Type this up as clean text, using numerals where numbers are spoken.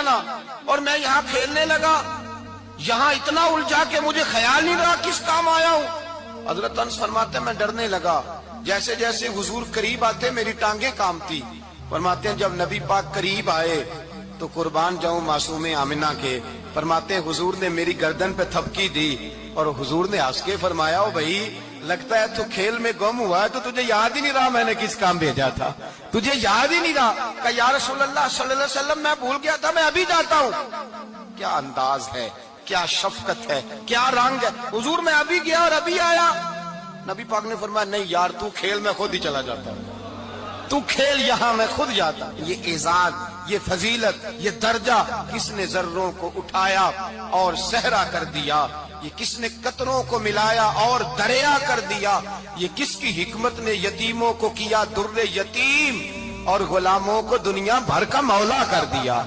جانا، اور میں یہاں کھیلنے لگا، یہاں اتنا الجھا کہ مجھے خیال نہیں رہا کس کام آیا ہوں۔ حضرت انس فرماتے ہیں میں ڈرنے لگا، جیسے جیسے حضور قریب آتے میری ٹانگیں کانپتی۔ فرماتے ہیں جب نبی پاک قریب آئے تو قربان جاؤں معصوم آمنہ کے، فرماتے ہیں حضور نے میری گردن پہ تھپکی دی اور حضور نے ہنس کے فرمایا او بھائی لگتا ہے تو کھیل میں گم ہوا ہے تو تجھے یاد ہی نہیں رہا میں نے کس کام بھیجا تھا، تجھے یاد ہی نہیں رہا۔ کہا یا رسول اللہ صلی اللہ علیہ وسلم میں بھول گیا تھا، میں ابھی جاتا ہوں۔ کیا انداز ہے، کیا شفقت ہے، کیا رنگ ہے، حضور میں ابھی گیا اور ابھی آیا۔ نبی پاک نے فرمایا نہیں یار تو کھیل میں خود ہی چلا جاتا، تو کھیل یہاں میں خود جاتا۔ یہ اعزاز، یہ فضیلت، یہ درجہ کس نے ذروں کو اٹھایا اور صحرا کر دیا، یہ کس نے قطروں کو ملایا اور دریا کر دیا، یہ کس کی حکمت نے یتیموں کو کیا در یتیم اور غلاموں کو دنیا بھر کا مولا کر دیا۔